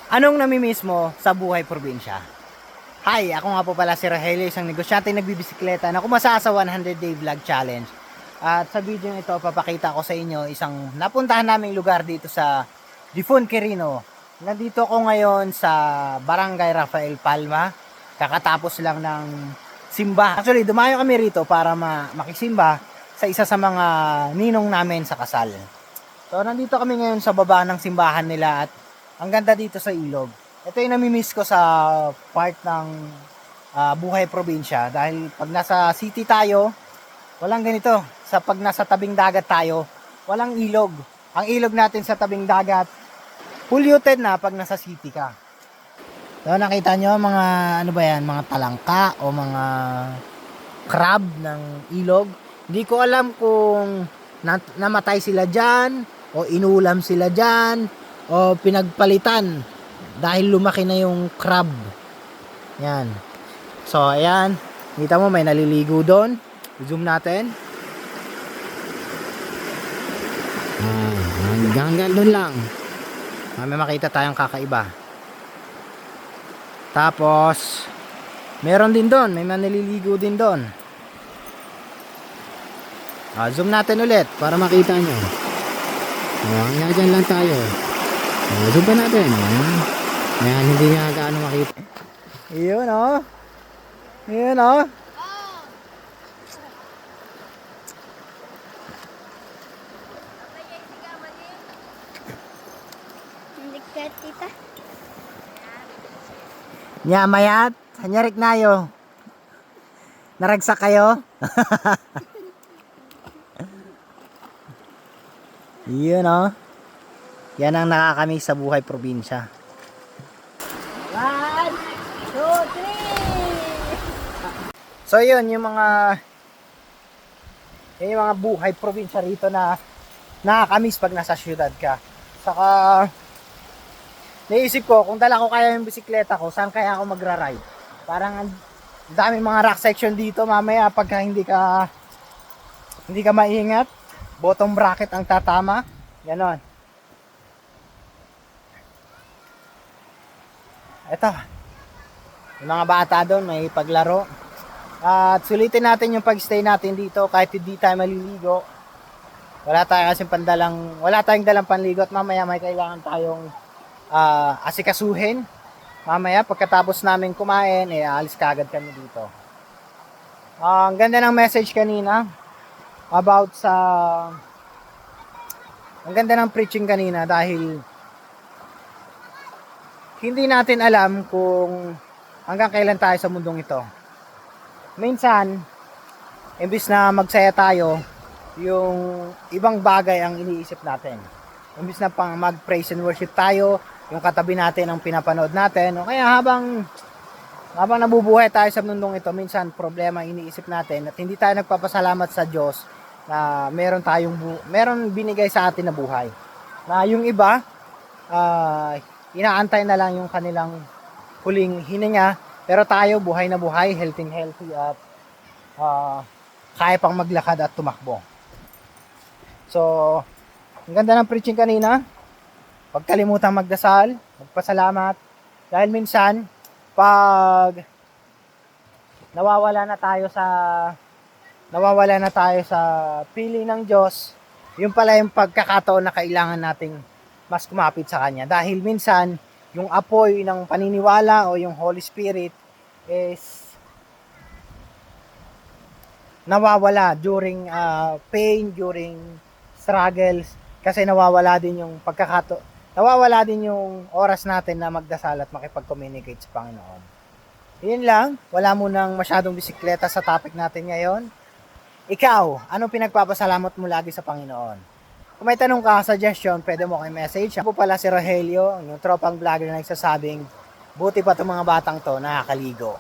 Anong namimiss mo sa buhay probinsya? Hi, ako nga po pala si Rogelio, isang negosyante nagbibisikleta na kumasa sa 100-day vlog challenge. At sa video ito, papakita ko sa inyo isang napuntahan naming lugar dito sa Difon, Quirino. Nandito ako ngayon sa Barangay Rafael Palma. Kakatapos lang ng simba. Actually, dumayo kami rito para makisimba sa isa sa mga ninong namin sa kasal. So, nandito kami ngayon sa baba ng simbahan nila at ang ganda dito sa ilog. Ito yung namimiss ko sa part ng buhay probinsya dahil pag nasa city tayo, walang ganito. Sa pag nasa tabing dagat tayo, walang ilog. Ang ilog natin sa tabing dagat, polluted na pag nasa city ka. So, nakita nyo mga ano ba yan, mga talangka o mga crab ng ilog. Hindi ko alam kung namatay sila dyan o inulam sila dyan o pinagpalitan dahil lumaki na yung crab. Yan. So, ayan. Kita mo may naliligo doon. Zoom natin. Hanggang doon lang. May makita tayong kakaiba. Tapos, meron din doon. May naliligo din doon. Zoom natin ulit para makita nyo. Hanggang dyan lang tayo. Zoom pa natin. Ayan, hindi nga gaano makita. Iyon o. Iyon o. Tita. Nya mayat, hanyarik nayo. Naragsak kayo? Iyon o. Yan ang nakakamiss sa buhay probinsya. 1, 2, 3. So yun, yung mga buhay probinsya rito na nakakamiss pag nasa syudad ka. Saka naisip ko, kung dala ko kaya yung bisikleta ko, saan kaya ako magra-ride? Parang ang dami mga rock section dito mamaya pagka hindi ka maingat, bottom bracket ang tatama. Ganon. Ito, yung mga bata doon may paglaro. At sulitin natin yung pag-stay natin dito kahit hindi tayo maliligo. Wala tayong dalang panligo at mamaya may kailangan tayong asikasuhin. Mamaya pagkatapos namin kumain, alis kagad kami dito. Ang ganda ng message kanina about sa ang ganda ng preaching kanina dahil hindi natin alam kung hanggang kailan tayo sa mundong ito. Minsan, imbis na magsaya tayo, yung ibang bagay ang iniisip natin. Imbis na pang mag-praise and worship tayo, yung katabi natin ang pinapanood natin. O kaya habang nabubuhay tayo sa mundong ito, minsan problema iniisip natin at hindi tayo nagpapasalamat sa Diyos na meron binigay sa atin na buhay. Na yung iba, inaantay na lang yung kanilang huling hininga, pero tayo buhay na buhay, healthy at kaya pang maglakad at tumakbo. So, ang ganda ng preaching kanina. Huwag kalimutang magdasal, magpasalamat, dahil minsan pag nawawala na tayo sa piling ng Diyos, yun pala yung pagkakataon na kailangan nating mas kumapit sa Kanya. Dahil minsan, yung apoy ng paniniwala o yung Holy Spirit is nawawala during pain, during struggles, kasi nawawala din yung oras natin na magdasal at makipag-communicate sa Panginoon. Yun lang, wala mo nang masyadong bisikleta sa topic natin ngayon. Ikaw, anong pinagpapasalamat mo lagi sa Panginoon? Kung may tanong ka, suggestion, pwede mo kayo message. Ako pala si Rogelio, yung tropang vlogger na nagsasabing, buti pa itong mga batang to, nakakaligo.